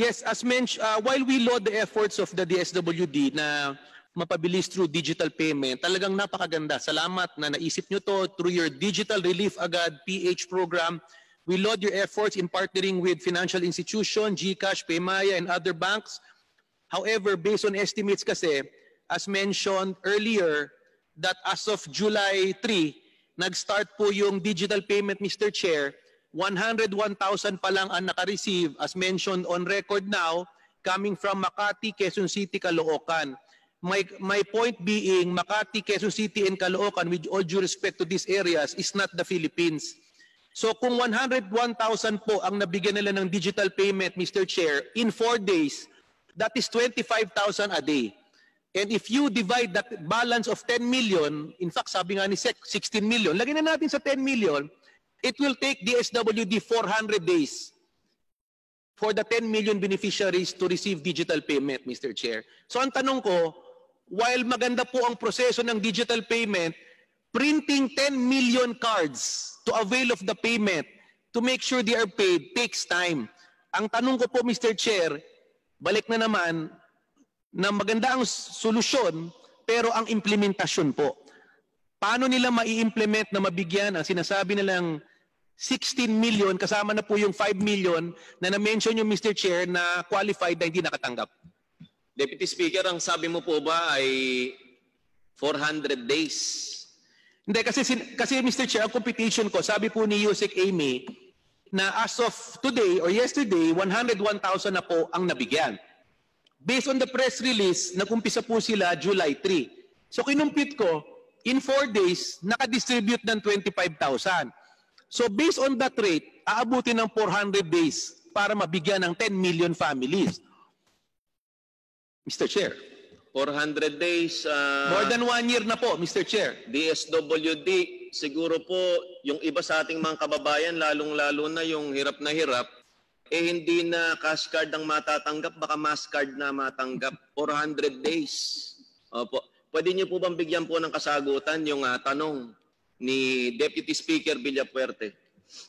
Yes, as mentioned, while we laud the efforts of the DSWD na mapabilis through digital payment, talagang napakaganda. Salamat na naisip nyo to through your Digital Relief Agad PH program. We laud your efforts in partnering with financial institutions, GCash, Paymaya, and other banks. However, based on estimates kasi, as mentioned earlier, that as of July 3, nag-start po yung digital payment, Mr. Chair, 101,000 pa lang ang naka-receive, as mentioned on record now, coming from Makati, Quezon City, Caloocan. My point being, Makati, Quezon City, and Caloocan, with all due respect to these areas, is not the Philippines. So kung 101,000 po ang nabigyan nila ng digital payment, Mr. Chair, in 4 days, that is 25,000 a day. And if you divide that balance of 10 million, in fact, sabi nga ni SEC, 16 million, lagyan na natin sa 10 million, it will take DSWD 400 days for the 10 million beneficiaries to receive digital payment, Mr. Chair. So ang tanong ko, while maganda po ang proseso ng digital payment, printing 10 million cards to avail of the payment to make sure they are paid takes time. Ang tanong ko po, Mr. Chair, balik na naman, na maganda ang solusyon, pero ang implementasyon po. Paano nila mai-implement na mabigyan ang sinasabi nilang 16 million, kasama na po yung 5 million na na-mention yung Mr. Chair na qualified na hindi nakatanggap? Deputy Speaker, ang sabi mo po ba ay 400 days? Hindi, kasi Mr. Chair, ang computation ko, sabi po ni Yusek Amy, na as of today or yesterday, 101,000 na po ang nabigyan. Based on the press release, nag-umpisa po sila July 3. So kinumpit ko, in 4 days, nakadistribute ng 25,000. So based on that rate, aabutin ng 400 days para mabigyan ng 10 million families. Mr. Chair. 400 days. More than 1 year na po, Mr. Chair. DSWD, siguro po yung iba sa ating mga kababayan, lalong-lalo na yung hirap na hirap, hindi na cash card ang matatanggap, baka mass card na matanggap. 400 days. Opo. Pwede niyo po bang bigyan po ng kasagutan yung tanong ni Deputy Speaker Villapuerte?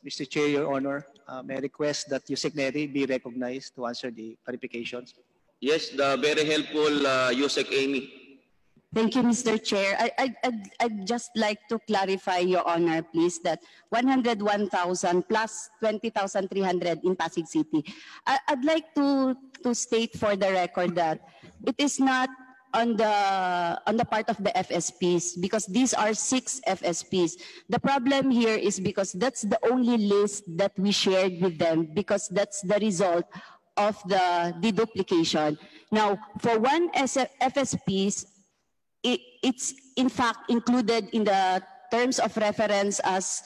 Mr. Chair, Your Honor, may I request that Yusek Neri be recognized to answer the clarifications. Yes, the very helpful Yusek Amy. Thank you, Mr. Chair. I'd just like to clarify, Your Honor, please, that 101,000 plus 20,300 in Pasig City. I'd like to state for the record that it is not on the part of the FSPs, because these are 6 FSPs. The problem here is because that's the only list that we shared with them, because that's the result of the deduplication. Now, for one FSPs, it's in fact included in the terms of reference as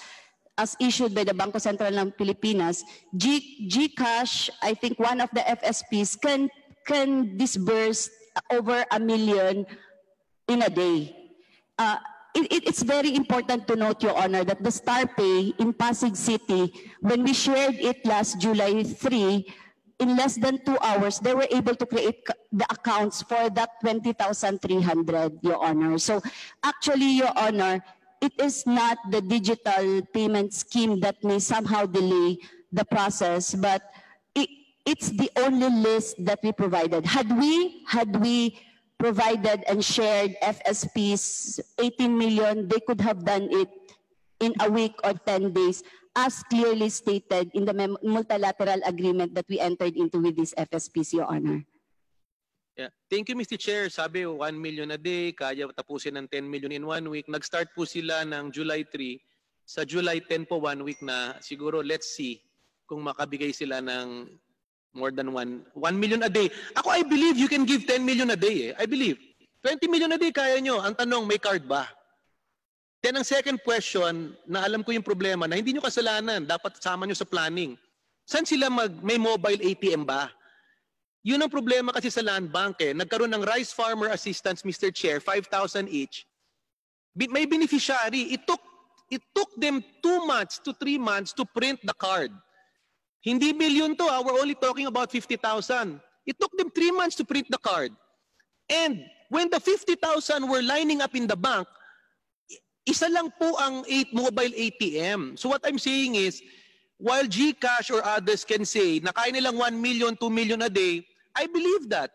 issued by the Bangko Sentral ng Pilipinas. GCash, I think one of the FSPs can disburse over 1 million in a day. It's very important to note, Your Honor, that the StarPay in Pasig City, when we shared it last July 3, in less than 2 hours, they were able to create the accounts for that 20,300, Your Honor. So actually, Your Honor, it is not the digital payment scheme that may somehow delay the process, but it's the only list that we provided. Had we provided and shared FSPs 18 million, they could have done it in a week or 10 days, as clearly stated in the multilateral agreement that we entered into with these FSPs, Your Honor. Yeah. Thank you, Mr. Chair. Sabi, 1 million a day, kaya tapusin ng 10 million in 1 week. Nag-start po sila ng July 3. Sa July 10 po, 1 week na. Siguro, let's see kung makabigay sila ng more than 1 million a day. Ako, I believe you can give 10 million a day. I believe. 20 million a day, kaya nyo. Ang tanong, may card ba? Then ang second question, na alam ko yung problema, na hindi nyo kasalanan, dapat sama nyo sa planning. Saan sila may mobile ATM ba? Yun ang problema kasi sa land bank eh. Nagkaroon ng Rice Farmer Assistance, Mr. Chair, 5,000 each. May beneficiary. It took them 2 months to 3 months to print the card. Hindi million to, we're only talking about 50,000. It took them 3 months to print the card. And when the 50,000 were lining up in the bank, isa lang po ang mobile ATM. So what I'm saying is, while GCash or others can say na kaya nilang 1 million, 2 million a day, I believe that.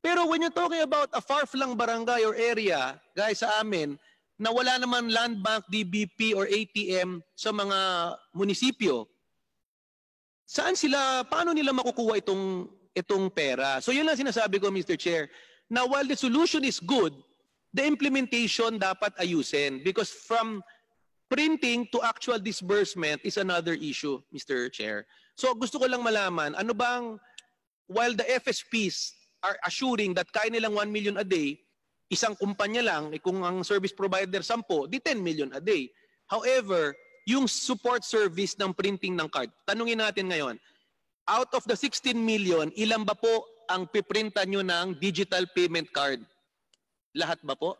Pero when you're talking about a far-flung barangay or area, guys, sa amin, na wala naman land bank, DBP or ATM sa mga munisipyo, paano nila makukuha itong pera? So yun lang sinasabi ko, Mr. Chair, na while the solution is good, the implementation dapat ayusin because from printing to actual disbursement is another issue, Mr. Chair. So gusto ko lang malaman, ano bang, while the FSPs are assuring that kaya nilang 1 million a day, isang kumpanya lang, kung ang service provider 10, di 10 million a day. However, yung support service ng printing ng card, tanungin natin ngayon, out of the 16 million, ilan ba po ang piprintan nyo ng digital payment card? Lahat ba po?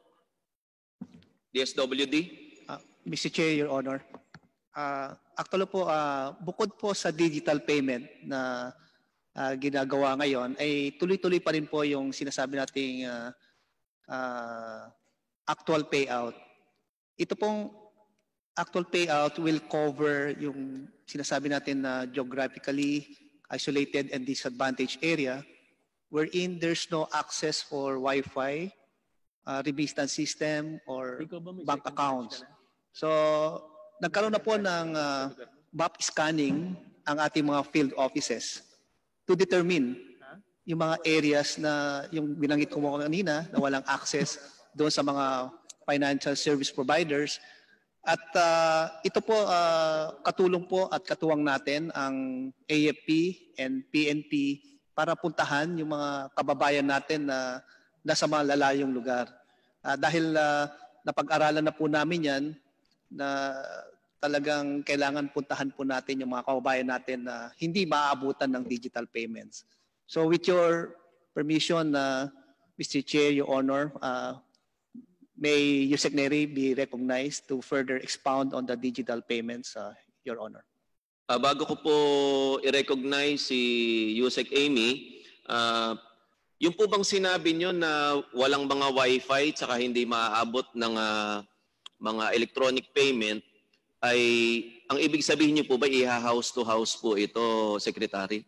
DSWD? Mr. Chair, Your Honor, actually po, bukod po sa digital payment na ginagawa ngayon, ay tuloy-tuloy pa rin po yung sinasabi nating actual payout. Ito pong actual payout will cover yung sinasabi natin na geographically isolated and disadvantaged area wherein there's no access for Wi-Fi, remittance system, or bank accounts. So, nagkaroon na po ng map scanning ang ating mga field offices to determine yung mga areas na yung binanggit ko kanina na walang access doon sa mga financial service providers. At ito po, katulong po at katuwang natin ang AFP and PNP para puntahan yung mga kababayan natin na nasa mga lalayong lugar. Dahil napag-aralan na po namin yan, na talagang kailangan puntahan po natin yung mga kababayan natin na hindi maaabutan ng digital payments. So with your permission, Mr. Chair, Your Honor, may Yusek Neri be recognized to further expound on the digital payments, Your Honor. Bago ko po i-recognize si Yusek Amy, yung po bang sinabi nyo na walang mga Wi-Fi at saka hindi maaabot ng mga electronic payment, ay ang ibig sabihin niyo po ba house to house po ito, Secretary?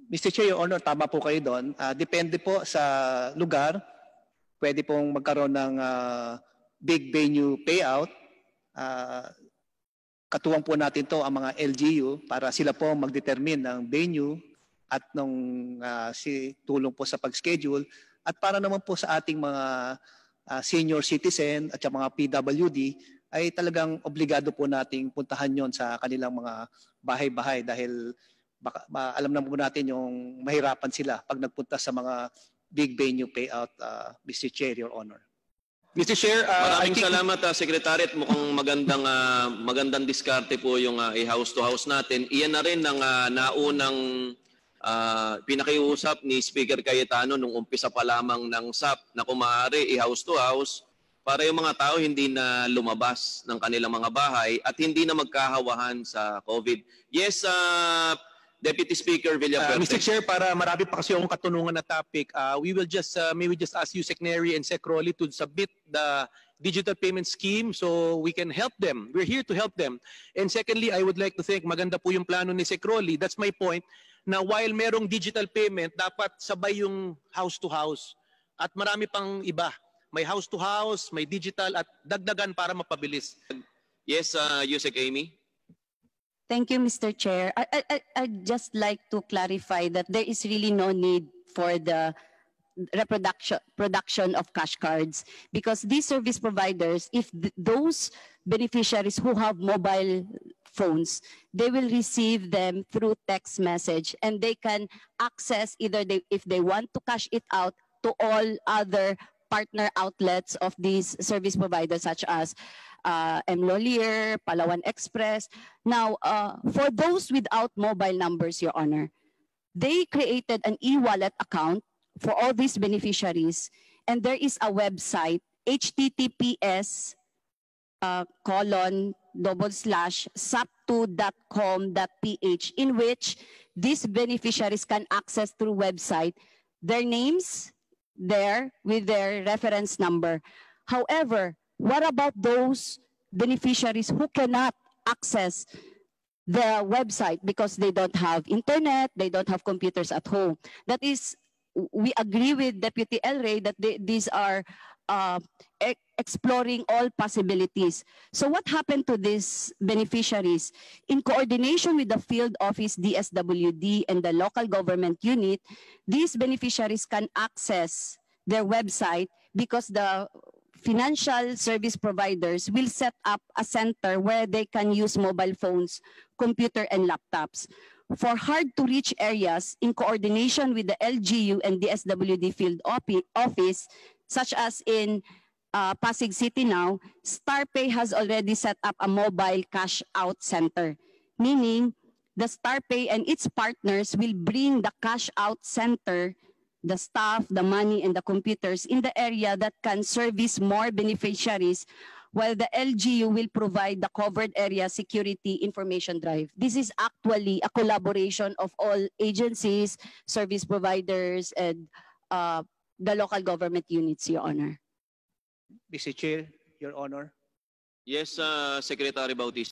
Mr. Chair, Your Honor, tama po kayo doon. Depende po sa lugar. Pwede pong magkaroon ng big venue payout. Katuwang po natin to ang mga LGU para sila po mag-determine ng venue at nung tulong po sa pag-schedule. At para naman po sa ating mga senior citizen at yung mga PWD ay talagang obligado po nating puntahan yon sa kanilang mga bahay-bahay dahil baka, alam na po natin yung mahirapan sila pag nagpunta sa mga big venue payout, Mr. Chair, Your Honor. Mr. Chair, maraming salamat, Secretary, at mukhang magandang diskarte po yung house to house natin. Iyan na rin ang naunang pinakiusap ni Speaker Cayetano nung umpisa pa lamang ng SAP na kung maaari i-house to house para yung mga tao hindi na lumabas ng kanilang mga bahay at hindi na magkahawahan sa COVID. Yes, Deputy Speaker Villafuerte. Mr. Chair, para marami pa kasi yung katunungan na topic, may we just ask you, Sec Neri and Sec Rolly, to submit the digital payment scheme so we can help them. We're here to help them. And secondly, I would like to think, maganda po yung plano ni Sec Rolly. That's my point, na while merong digital payment, dapat sabay yung house to house. At marami pang iba. May house to house, may digital, at dagdagan para mapabilis. Yes, Yusek Amy. Thank you, Mr. Chair. I'd just like to clarify that there is really no need for the production of cash cards because these service providers, if those beneficiaries who have mobile phones, they will receive them through text message and they can access either if they want to cash it out to all other partner outlets of these service providers such as Mlolier, Palawan Express. Now, for those without mobile numbers, Your Honor, they created an e-wallet account for all these beneficiaries and there is a website, https://sap2.com.ph in which these beneficiaries can access through website their names there with their reference number. However, what about those beneficiaries who cannot access the website because they don't have internet, they don't have computers at home. That is, we agree with Deputy El Rey that these are exploring all possibilities. So what happened to these beneficiaries? In coordination with the field office, DSWD, and the local government unit, these beneficiaries can access their website because the financial service providers will set up a center where they can use mobile phones, computer, and laptops. For hard-to-reach areas, in coordination with the LGU and the DSWD field office, such as in Pasig City now, StarPay has already set up a mobile cash-out center, meaning the StarPay and its partners will bring the cash-out center, the staff, the money, and the computers in the area that can service more beneficiaries, while the LGU will provide the covered area security information drive. This is actually a collaboration of all agencies, service providers, and the local government units, Your Honor. Mr. Chair, Your Honor. Yes, Secretary Bautista.